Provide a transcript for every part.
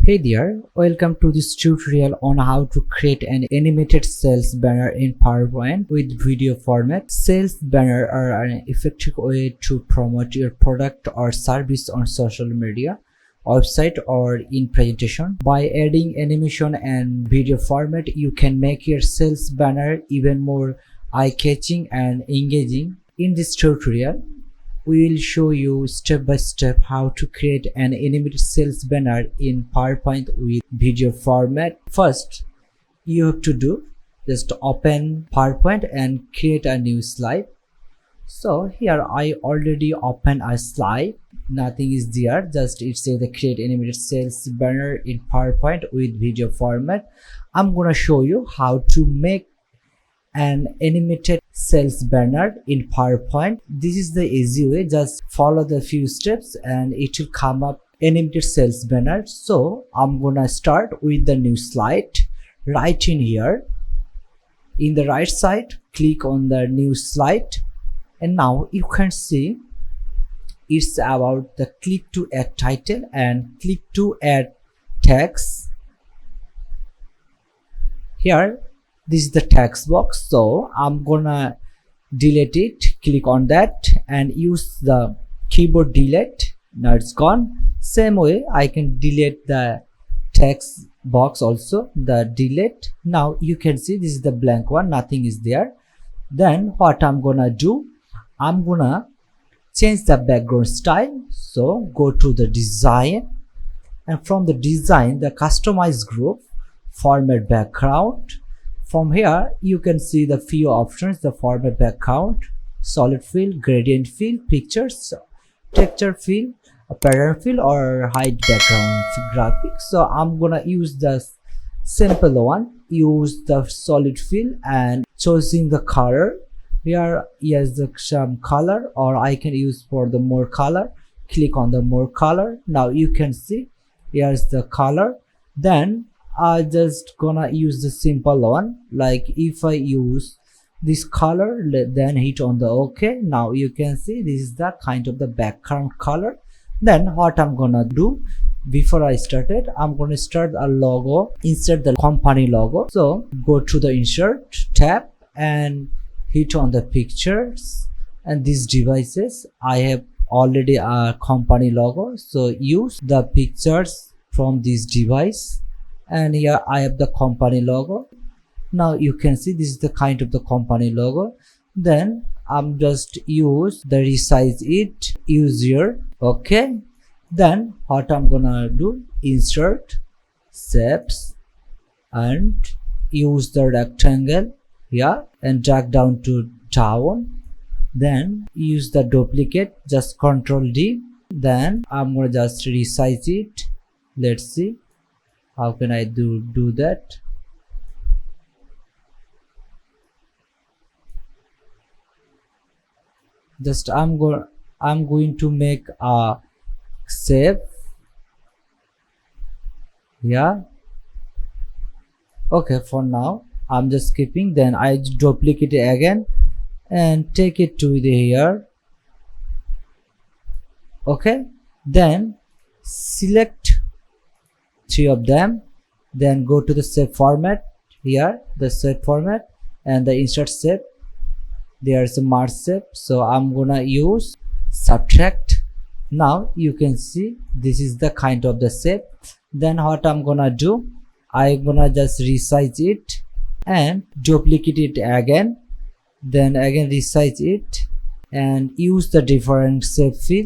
Hey there, welcome to this tutorial on how to create an animated sales banner in PowerPoint with video format. Sales banner are an effective way to promote your product or service on social media, website or in presentation. By adding animation and video format, you can make your sales banner even more eye-catching and engaging. In this tutorial, we will show you step by step how to create an animated sales banner in PowerPoint with video format. First, you have to do just open PowerPoint and create a new slide. So here I already opened a slide, nothing is there, just it says the create animated sales banner in PowerPoint with video format. I'm gonna show you how to make an animated sales banner in PowerPoint. This is the easy way, just follow the few steps and it will come up animated sales banner. So I'm gonna start with the new slide. Right in here, in the right side, click on the new slide, and now you can see it's about the click to add title and click to add text. Here, this is the text box, so I'm gonna delete it. Click on that and use the keyboard delete. Now it's gone. Same way I can delete the text box also, the delete. Now you can see this is the blank one, nothing is there. Then what I'm gonna do, I'm gonna change the background style. So go to the design, and from the design, the customize group, format background. From here you can see the few options: the format background, solid fill, gradient fill, pictures, texture fill, a pattern fill, or hide background graphics. So I'm gonna use the simple one, use the solid fill and choosing the color. Here is the some color, or I can use for the more color. Click on the more color. Now you can see here's the color. Then I just gonna use the simple one, like if I use this color, then hit on the OK. Now you can see this is the kind of the background color. Then what I'm gonna do, before I started, I'm gonna start a logo, insert the company logo. So go to the insert tab and hit on the pictures, and these devices I have already a company logo, so use the pictures from this device. And here I have the company logo. Now you can see this is the kind of the company logo. Then I'm just use the resize it, use here. Okay, then what I'm gonna do, insert, shapes, and use the rectangle here and drag down to down. Then use the duplicate, just Ctrl D. Then I'm gonna just resize it. Let's see how can I do that. Just I'm going to make a shape. Yeah, okay, for now I'm just skipping. Then I duplicate it again and take it to the here. Okay, then select three of them, then go to the shape format. Here the shape format and the insert shape, there's a merge shape, so I'm gonna use subtract. Now you can see this is the kind of the shape. Then what I'm gonna do, I'm gonna just resize it and duplicate it again, then again resize it and use the different shape fill.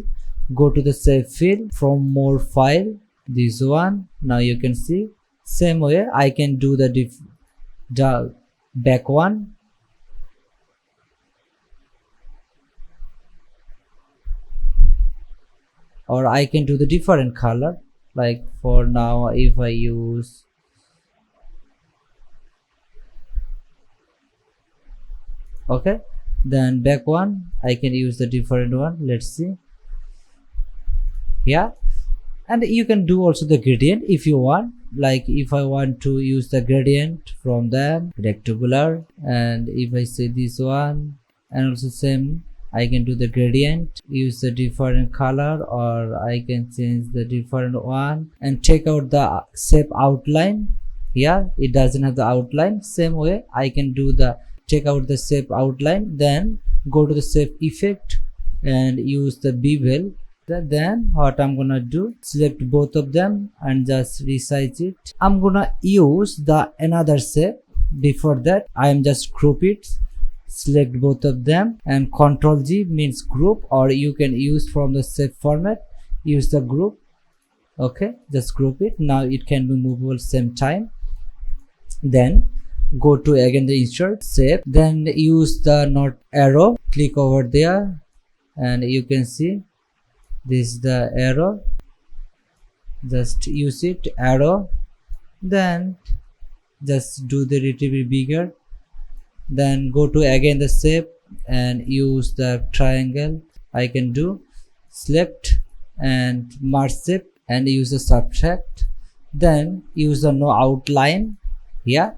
Go to the shape fill, from more file, this one. Now you can see same way I can do the back one. Or I can do the different color, like for now if I use okay, then back one I can use the different one. Let's see. Yeah, and you can do also the gradient if you want, like if I want to use the gradient from them rectangular, and if I say this one, and also same I can do the gradient, use the different color, or I can change the different one and take out the shape outline. Yeah, it doesn't have the outline. Same way I can do the take out the shape outline, then go to the shape effect and use the bevel. Then what I'm gonna do, select both of them and just resize it. I'm gonna use the another shape. Before that I am just group it, select both of them and Ctrl G means group, or you can use from the shape format, use the group. Okay, just group it. Now it can be movable same time. Then go to again the insert shape, then use the not arrow, click over there and you can see this is the arrow, just use it, arrow, then just do the little bit bigger, then go to again the shape and use the triangle. I can do select and merge shape and use the subtract, then use the no outline. Yeah,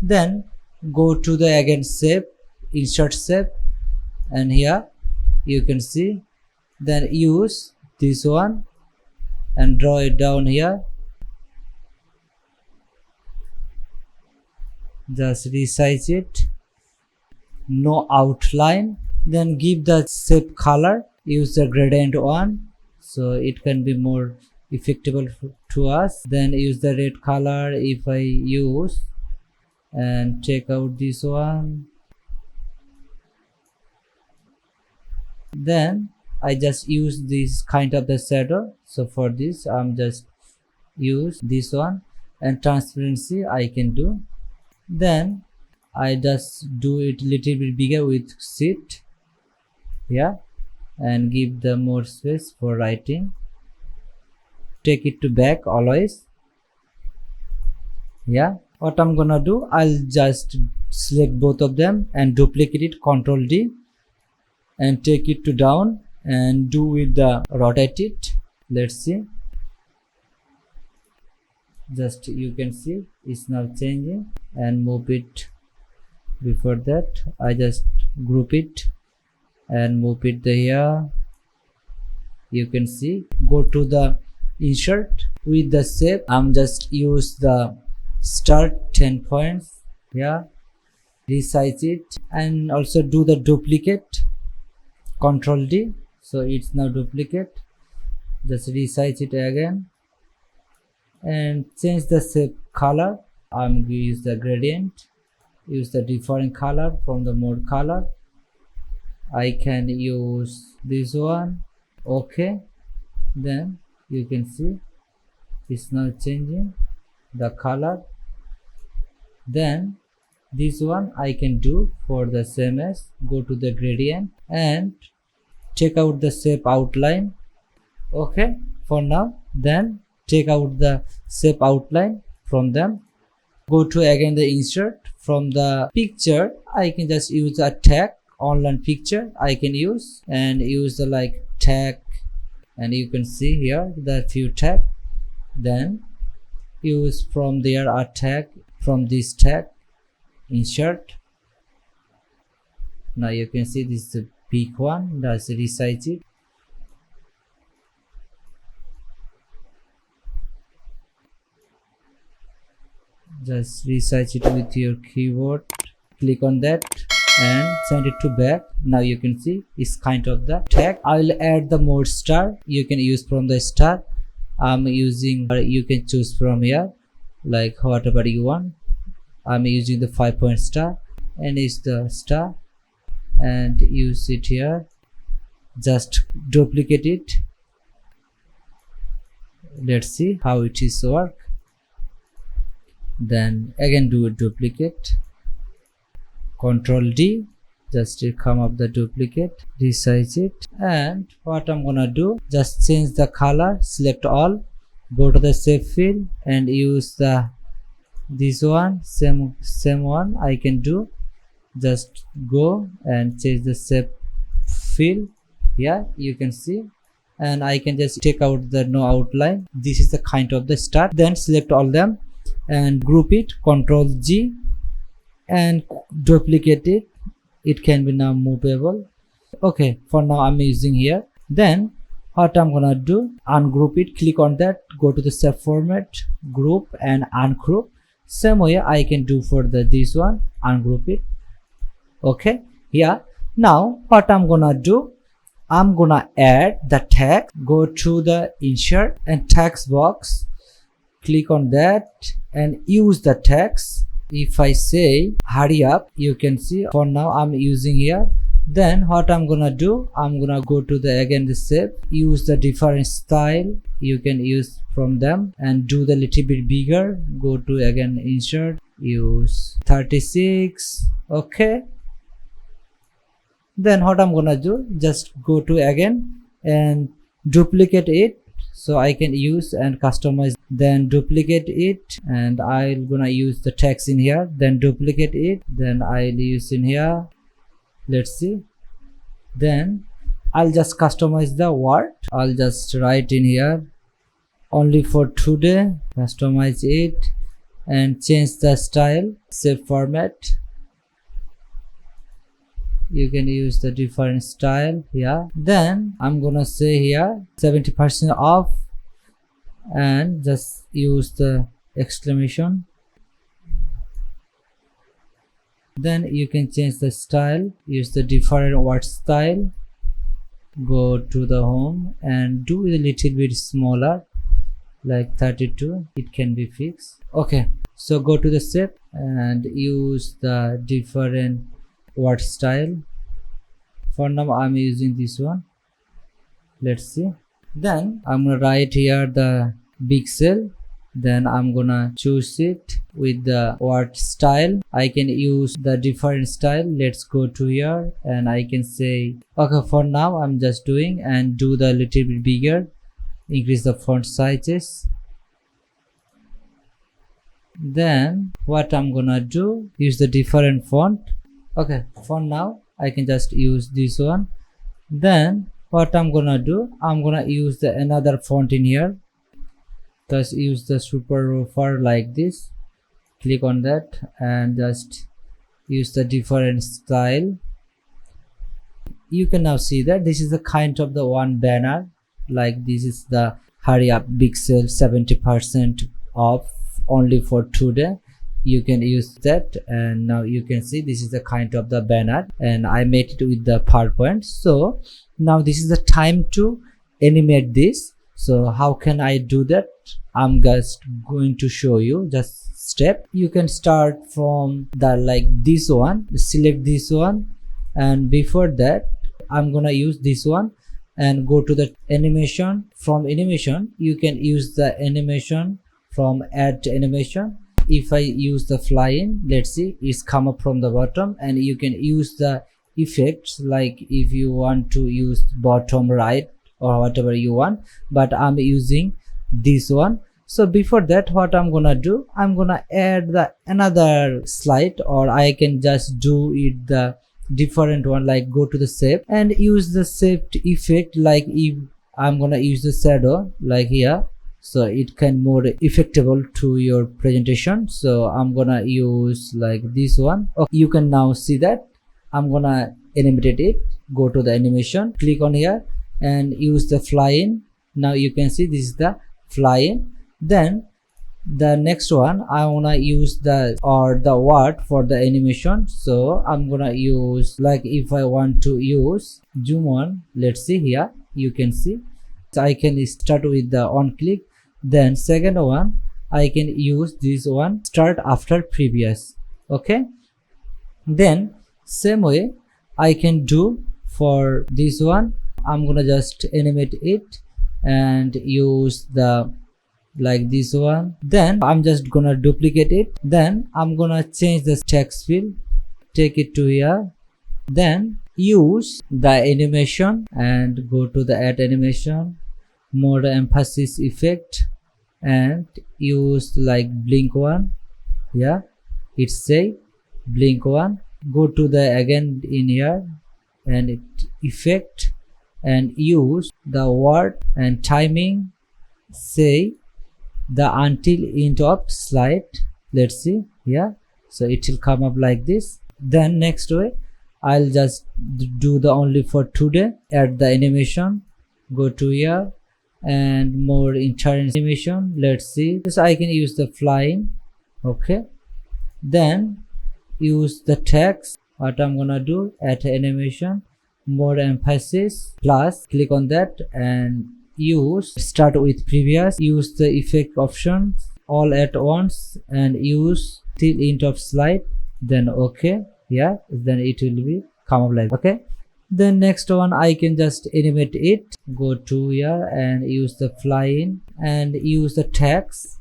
then go to the again shape, insert shape, and here you can see, then use this one and draw it down here, just resize it, no outline, then give the shape color, use the gradient one so it can be more effective to us. Then use the red color if I use, and take out this one, then I just use this kind of the shadow. So for this I'm just use this one, and transparency I can do, then I just do it little bit bigger with shift. Yeah, and give the more space for writing, take it to back always. Yeah, what I'm gonna do, I'll just select both of them and duplicate it, Ctrl D, and take it to down and do with the rotate it. Let's see, just you can see it's now changing, and move it. Before that I just group it and move it here. You can see, go to the insert with the shape, I'm just use the start 10 points. Yeah, resize it and also do the duplicate, Ctrl D, so it's now duplicate, just resize it again and change the shape color. I'm going to use the gradient, use the different color from the mode color. I can use this one. Okay, then you can see it's now changing the color. Then this one I can do for the same as, go to the gradient and check out the shape outline. Okay, for now, then take out the shape outline from them, go to again the insert, from the picture I can just use a tag, online picture I can use, and use the like tag, and you can see here the few tag, then use from there a tag, from this tag insert. Now you can see this is the big one, that's resize it. Just resize it with your keyboard, click on that and send it to back. Now you can see it's kind of the tag. I will add the more star, you can use from the star. I'm using, you can choose from here like whatever you want. I'm using the 5-point star, and it's the star, and use it here, just duplicate it. Let's see how it is work. Then again do a duplicate, Ctrl D, just to come up the duplicate, resize it. And what I'm gonna do, just change the color, select all, go to the shape fill and use the this one, same one I can do, just go and change the shape fill. Yeah, you can see, and I can just take out the no outline. This is the kind of the start. Then select all them and group it, Ctrl G, and duplicate it. It can be now movable. Okay, for now I'm using here. Then what I'm gonna do, ungroup it, click on that, go to the save format, group and ungroup. Same way I can do for this one, ungroup it. Okay, yeah. Now what I'm gonna do, I'm gonna add the text. Go to the insert and text box, click on that and use the text. If I say hurry up, you can see for now I'm using here. Then what I'm gonna do, I'm gonna go to the again the shape, use the different style you can use from them and do the little bit bigger. Go to again insert, use 36. Okay, then what I'm gonna do, just go to again and duplicate it so I can use and customize. Then duplicate it and I'm gonna use the text in here, then duplicate it, then I'll use in here. Let's see. Then I'll just customize the word. I'll just write in here only for today, customize it and change the style, save format. You can use the different style. Yeah, then I'm gonna say here 70% off and just use the exclamation. Then you can change the style, use the different word style, go to the home and do it a little bit smaller like 32. It can be fixed. Okay, so go to the shape and use the different word style. For now I'm using this one. Let's see. Then I'm gonna write here the big cell, then I'm gonna choose it with the word style. I can use the different style. Let's go to here and I can say okay, for now I'm just doing and do the little bit bigger, increase the font sizes. Then what I'm gonna do, use the different font. Okay, for now I can just use this one. Then what I'm gonna do, I'm gonna use the another font in here. Just use the super rougher like this, click on that and just use the different style. You can now see that this is the kind of the one banner, like this is the hurry up big sale 70% off only for today. You can use that and now you can see this is the kind of the banner and I made it with the PowerPoint. So now this is the time to animate this. So how can I do that? I'm just going to show you just step. You can start from the like this one, select this one, and before that I'm gonna use this one and go to the animation. From animation you can use the animation from add to animation. If I use the flying, let's see, it's come up from the bottom and you can use the effects like if you want to use bottom right or whatever you want, but I'm using this one. So before that what I'm gonna do, I'm gonna add the another slide or I can just do it the different one, like go to the shape and use the shape effect. Like if I'm gonna use the shadow like here, so it can more effectable to your presentation. So I'm gonna use like this one. Okay, you can now see that I'm gonna animate it. Go to the animation, click on here and use the flying. Now you can see this is the flying. Then the next one I wanna use the word for the animation. So I'm gonna use like if I want to use zoom on, let's see here, you can see. So I can start with the on click. Then second one I can use this one, start after previous. Okay, then same way I can do for this one. I'm gonna just animate it and use the like this one. Then I'm just gonna duplicate it. Then I'm gonna change the text field, take it to here, then use the animation and go to the add animation, more emphasis effect and use like blink one. Yeah, it's say blink one. Go to the again in here and it effect and use the word and timing, say the until end of slide. Let's see. Yeah, so it will come up like this. Then next way I'll just do the only for today. Add the animation, go to here and more internal animation. Let's see, this I can use the flying. Okay, then use the text. What I'm gonna do, add animation, more emphasis, plus click on that and use start with previous, use the effect options all at once and use till end of slide, then okay. Yeah, then it will be come up like okay. Then next one I can just animate it, go to here and use the flying and use the text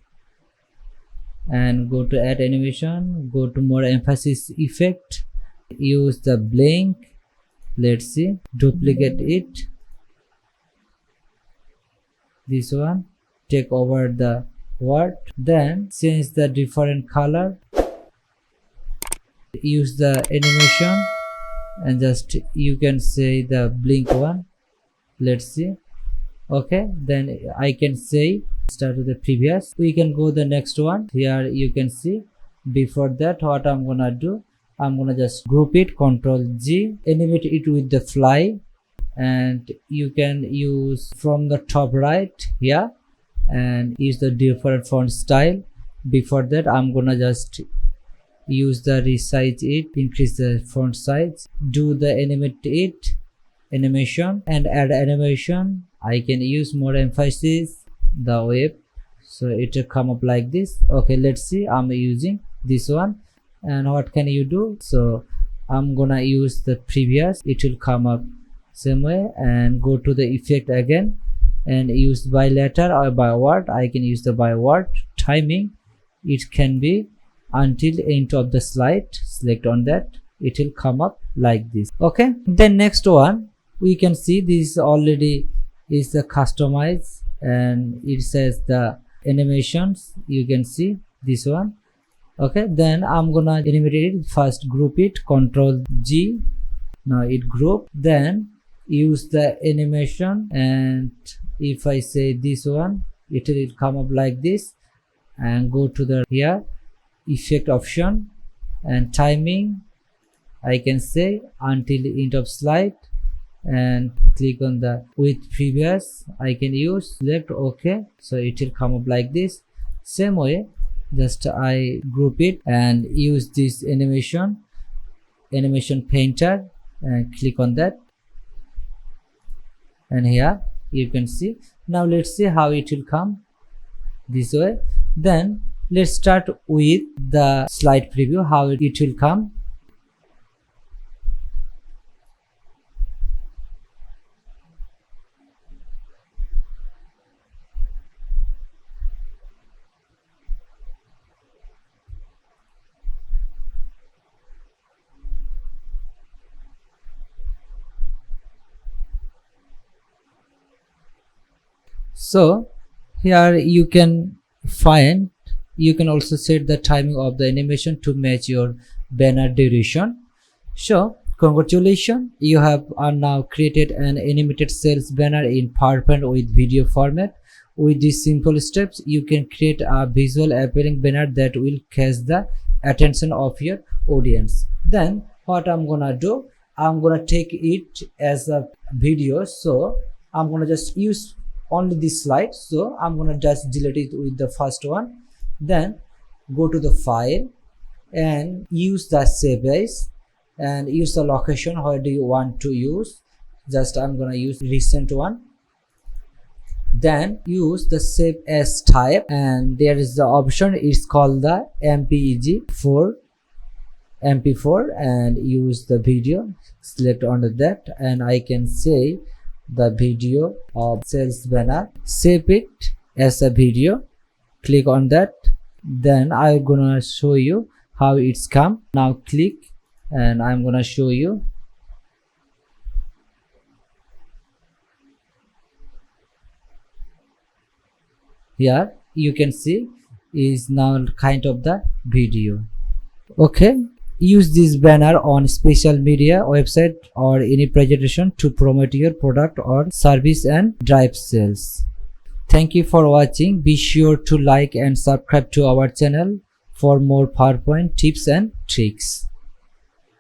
and go to add animation, go to more emphasis effect, use the blink. Let's see, duplicate it, this one, take over the word, then change the different color, use the animation and just you can say the blink one. Let's see, okay, then I can say start with the previous. We can go the next one. Here you can see, before that what I'm gonna do, I'm gonna just group it, Control G, animate it with the fly, and you can use from the top right here and use the different font style. Before that I'm gonna just use the resize it, increase the font size, do the animate it, animation and add animation. I can use more emphasis, the wave, so it will come up like this. Okay, let's see, I'm using this one. And what can you do, so I'm gonna use the previous, it will come up same way, and go to the effect again and use by letter or by word. I can use the by word. Timing, it can be until end of the slide, select on that, it will come up like this. Okay, then next one we can see, this already is the customize and it says the animations, you can see this one. Okay, then I'm gonna animate it, first group it, Control G, now it group, then use the animation and if I say this one, it will come up like this, and go to the here effect option and timing, I can say until end of slide and click on the with previous, I can use select okay, so it will come up like this. Same way, just I group it and use this animation painter and click on that, and here you can see. Now let's see how it will come this way. Then let's start with the slide preview, how it will come. So here you can find, you can also set the timing of the animation to match your banner duration. So congratulations, you are now created an animated sales banner in PowerPoint with video format. With these simple steps you can create a visual appealing banner that will catch the attention of your audience. Then what I'm gonna do, I'm gonna take it as a video, so I'm gonna just use only this slide, so I'm gonna just delete it with the first one. Then go to the file and use the save as and use the location, where do you want to use, just I'm gonna use recent one. Then use the save as type, and there is the option, it's called the MP4, and use the video, select under that, and I can say the video of sales banner, save it as a video, click on that. Then I'm gonna show you how it's come. Now click and I'm gonna show you. Here you can see is now kind of the video. Okay, use this banner on special media, website or any presentation to promote your product or service and drive sales. Thank you for watching. Be sure to like and subscribe to our channel for more PowerPoint tips and tricks.